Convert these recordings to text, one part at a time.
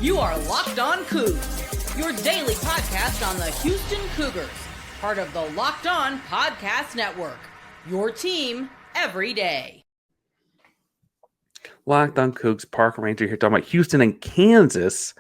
You are Locked On Coogs, your daily podcast on the Houston Cougars, part of the Locked On Podcast Network, your team every day. Locked On Coogs, Parker Ranger here talking about Houston and Kansas.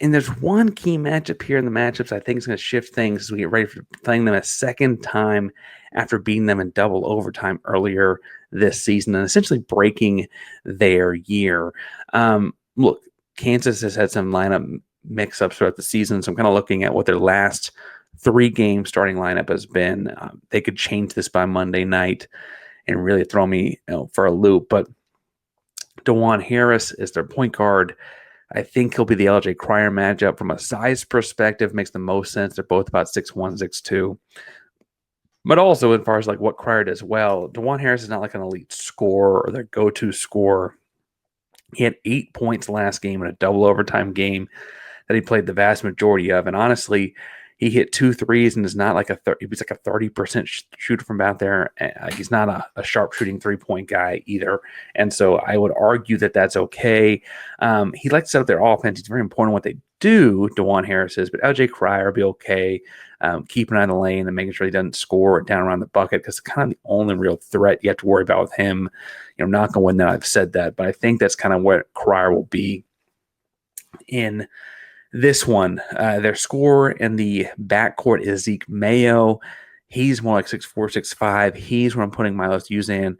And there's one key matchup here in the matchups I think is going to shift things as we get ready for playing them a second time after beating them in double overtime earlier this season and essentially breaking their year. Look, Kansas has had some lineup mix-ups throughout the season, so I'm kind of looking at what their last 3-game starting lineup has been. They could change this by Monday night and really throw me for a loop, but Dajuan Harris is their point guard. I think he'll be the LJ Cryer matchup. From a size perspective, makes the most sense. They're both about 6'1", 6'2". But also, as far as like what Cryer does well, Dajuan Harris is not like an elite scorer or their go-to scorer. He had 8 points last game in a double overtime game that he played the vast majority of. And honestly, he hit 2 threes and is not like he was like a 30% shooter from out there. He's not a sharp shooting 3-point guy either. And so I would argue that that's okay. He likes to set up their offense. It's very important what they do, Dajuan Harris is, but LJ Cryer will be okay. Keep an eye on the lane and making sure he doesn't score down around the bucket, because it's kind of the only real threat you have to worry about with him. Not going to win that. I've said that, but I think that's kind of what Cryer will be in this one. Their scorer in the backcourt is Zeke Mayo. He's more like 6'4", 6'5". He's where I'm putting Milos Uzan.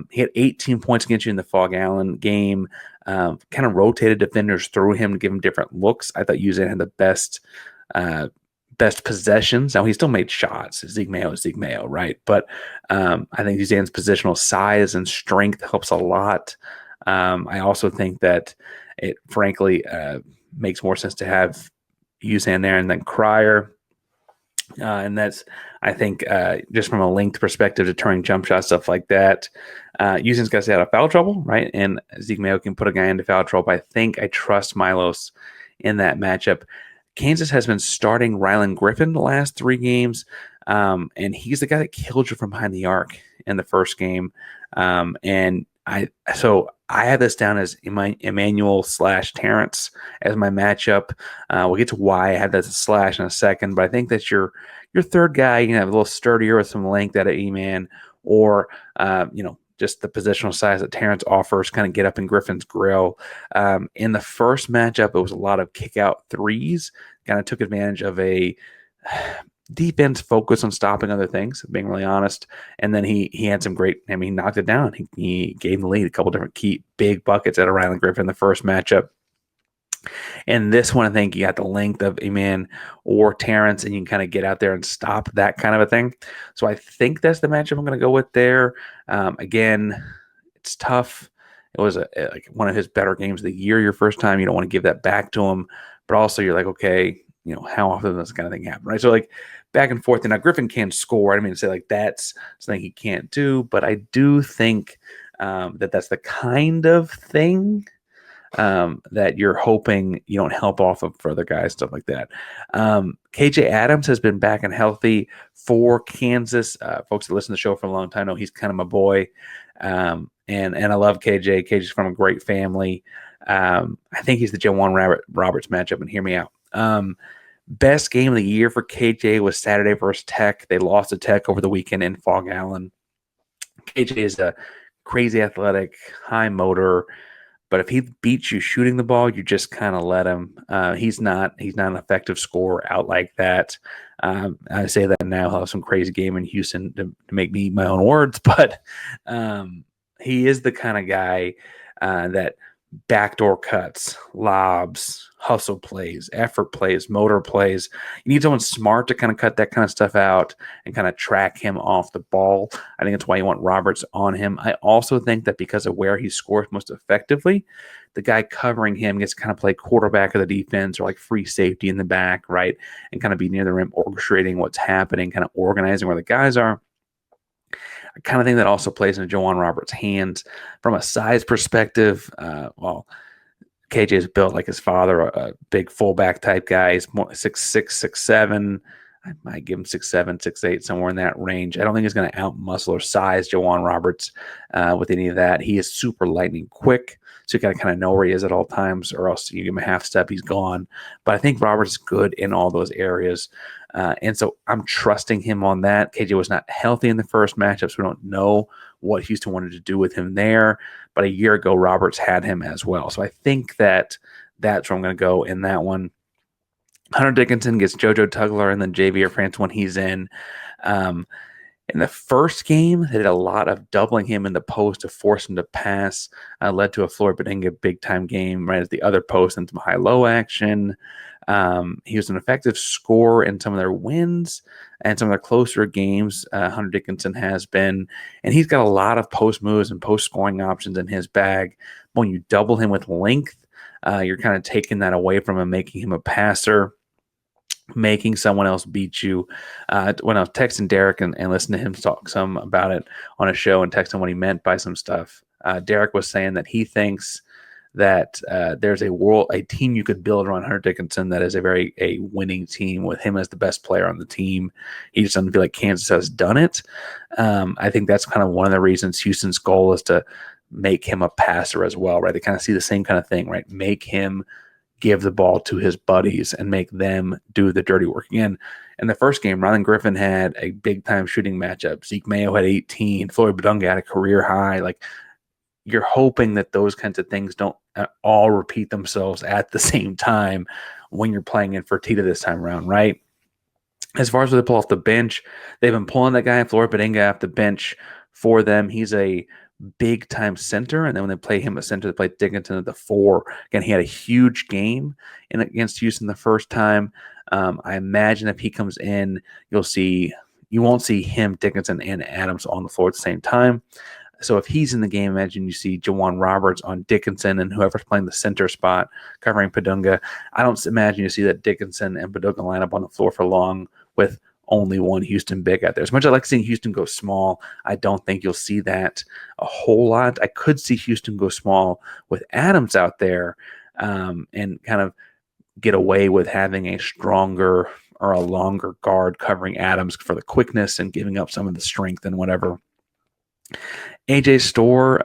He had 18 points against you in the Fog Allen game. Kind of rotated defenders through him to give him different looks. I thought Uzan had the best possessions. Now, he still made shots. Zeke Mayo is Zeke Mayo, right? But I think Uzan's positional size and strength helps a lot. I also think that it, frankly, makes more sense to have Uzan there and then Cryer. And that's, I think, just from a length perspective, deterring jump shots, stuff like that. Uzan's got to stay out of foul trouble, right? And Zeke Mayo can put a guy into foul trouble. I think I trust Milos in that matchup. Kansas has been starting Rylan Griffin the last 3 games, and he's the guy that killed you from behind the arc in the first game. And I have this down as Emmanuel/Terrence as my matchup. We'll get to why I have that as a slash in a second, but I think that's your third guy. You can have a little sturdier with some length out of E-Man, or just the positional size that Terrence offers, kind of get up in Griffin's grill. In the first matchup, it was a lot of kick-out threes, kind of took advantage of a defense focus on stopping other things, being really honest. And then he had some great, he knocked it down. He gave the lead a couple different key big buckets at Rylan Griffin in the first matchup. And this one, I think you got the length of Eman or Terrence, and you can kind of get out there and stop that kind of a thing. So I think that's the matchup I'm going to go with there. Again, it's tough. It was like one of his better games of the year. Your first time, you don't want to give that back to him, but also you're like, okay, how often does this kind of thing happen, right? So like back and forth. And now Griffin can score. I didn't mean to say like that's something he can't do, but I do think that's the kind of thing that you're hoping you don't help off of for other guys, stuff like that. KJ Adams has been back and healthy for Kansas. Folks that listen to the show for a long time know he's kind of my boy. And I love KJ. KJ's from a great family. I think he's the Jawan Roberts matchup, and hear me out. Best game of the year for KJ was Saturday versus Tech. They lost to Tech over the weekend in Fog Allen. KJ is a crazy athletic, high motor, but if he beats you shooting the ball, you just kind of let him. He's not an effective scorer out like that. I say that now. He'll have some crazy game in Houston to make me eat my own words, but he is the kind of guy that backdoor cuts, lobs, hustle plays, effort plays, motor plays. You need someone smart to kind of cut that kind of stuff out and kind of track him off the ball. I think that's why you want Roberts on him. I also think that because of where he scores most effectively, the guy covering him gets to kind of play quarterback of the defense or like free safety in the back, right? And kind of be near the rim, orchestrating what's happening, kind of organizing where the guys are. I kind of think that also plays into Jawan Roberts' hands. From a size perspective, KJ is built like his father, a big fullback type guy. He's more 6'6", 6'7". I might give him 6'7", 6'8", somewhere in that range. I don't think he's going to out-muscle or size Jawan Roberts with any of that. He is super lightning quick, so you got to kind of know where he is at all times, or else you give him a half step, he's gone. But I think Roberts is good in all those areas. And so I'm trusting him on that. KJ was not healthy in the first matchup, so we don't know what Houston wanted to do with him there. But a year ago, Roberts had him as well. So I think that's where I'm going to go in that one. Hunter Dickinson gets JoJo Tugler and then Javier France when he's in. In the first game, they did a lot of doubling him in the post to force him to pass. Led to a Floyd Bedenga big-time game right at the other post and some high-low action. He was an effective scorer in some of their wins and some of their closer games. Hunter Dickinson has been, and he's got a lot of post moves and post scoring options in his bag. When you double him with length, you're kind of taking that away from him, making him a passer, making someone else beat you. When I was texting Derek and listening to him talk some about it on a show and texting what he meant by some stuff, Derek was saying that he thinks that there's a team you could build around Hunter Dickinson that is a winning team with him as the best player on the team. He just doesn't feel like Kansas has done it. I think that's kind of one of the reasons Houston's goal is to make him a passer as well, right? They kind of see the same kind of thing, right? Make him give the ball to his buddies and make them do the dirty work. Again, in the first game, Rylan Griffin had a big-time shooting matchup. Zeke Mayo had 18. Floyd Bedenga had a career high. Like, you're hoping that those kinds of things don't all repeat themselves at the same time when you're playing in Fertitta this time around, right? As far as what they pull off the bench, they've been pulling that guy, Floyd Bedenga, off the bench for them. He's a big-time center, and then when they play him at center, they play Dickinson at the 4. Again, he had a huge game against Houston the first time. I imagine if he comes in, you won't see him, Dickinson, and Adams on the floor at the same time. So if he's in the game, imagine you see Jawan Roberts on Dickinson and whoever's playing the center spot covering Padunga. I don't imagine you see that Dickinson and Padunga line up on the floor for long with only one Houston big out there. As much as I like seeing Houston go small, I don't think you'll see that a whole lot. I could see Houston go small with Adams out there and kind of get away with having a stronger or a longer guard covering Adams for the quickness and giving up some of the strength and whatever. AJ Storr,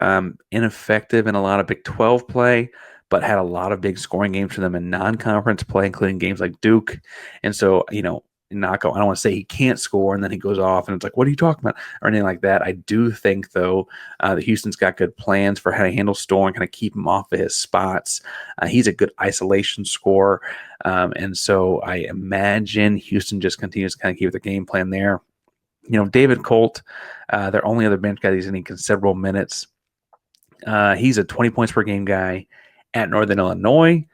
ineffective in a lot of Big 12 play, but had a lot of big scoring games for them in non-conference play, including games like Duke. And so, I don't want to say he can't score and then he goes off and it's like, what are you talking about? Or anything like that. I do think, though, that Houston's got good plans for how to handle Storr and kind of keep him off of his spots. He's a good isolation scorer. And so I imagine Houston just continues to kind of keep the game plan there. David Colt, their only other bench guy that's getting considerable minutes. He's a 20 points per game guy at Northern Illinois.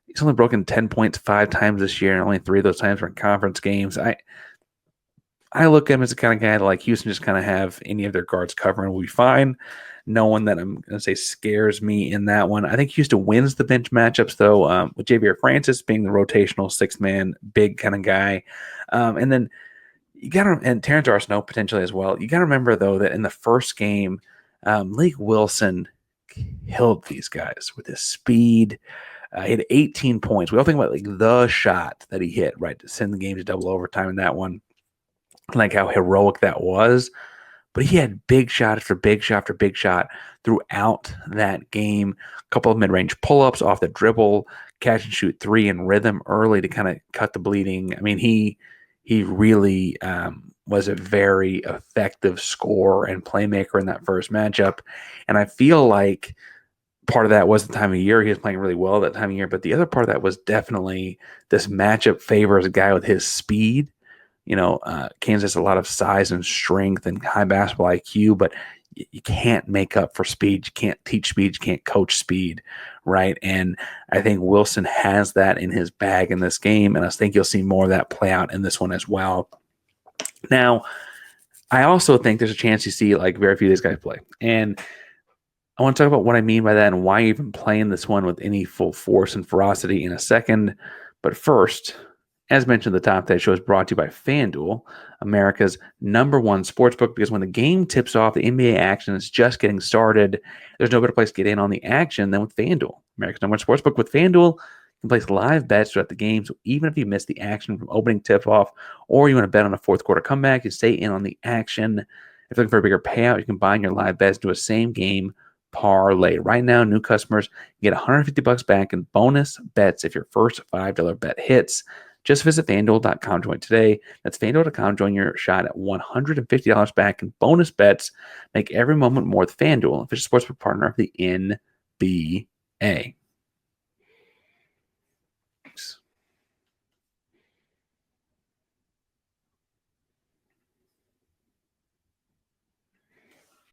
He's only broken 10 points 5 times this year, and only 3 of those times were in conference games. I look at him as the kind of guy that, like, Houston just kind of have any of their guards covering will be fine. No one that I'm going to say scares me in that one. I think Houston wins the bench matchups, though, with Javier Francis being the rotational 6-man big kind of guy. And then and Terrence Arsenault potentially as well. You got to remember, though, that in the first game, Lake Wilson killed these guys with his speed. He had 18 points. We all think about the shot that he hit, right, to send the game to double overtime in that one, like how heroic that was. But he had big shot after big shot after big shot throughout that game. A couple of mid-range pull-ups off the dribble, catch and shoot 3 in rhythm early to kind of cut the bleeding. I mean, he really was a very effective scorer and playmaker in that first matchup. And I feel like part of that was the time of year. He was playing really well that time of year. But the other part of that was definitely this matchup favors a guy with his speed. Kansas has a lot of size and strength and high basketball IQ, but you can't make up for speed. You can't teach speed. You can't coach speed, right? And I think Wilson has that in his bag in this game, and I think you'll see more of that play out in this one as well. Now, I also think there's a chance you see very few of these guys play. And I want to talk about what I mean by that and why you're even playing this one with any full force and ferocity in a second. But first, as mentioned at the top, that show is brought to you by FanDuel, America's #1 sportsbook, because when the game tips off, the NBA action is just getting started. There's no better place to get in on the action than with FanDuel, America's #1 sportsbook. With FanDuel, can place live bets throughout the game. So even if you miss the action from opening tip-off or you want to bet on a fourth quarter comeback, you stay in on the action. If you're looking for a bigger payout, you can combine your live bets into a same-game parlay. Right now, new customers get $150 back in bonus bets if your first $5 bet hits. Just visit FanDuel.com to join today. That's FanDuel.com. Join your shot at $150 back in bonus bets. Make every moment more with FanDuel, official sportsbook partner of the NBA.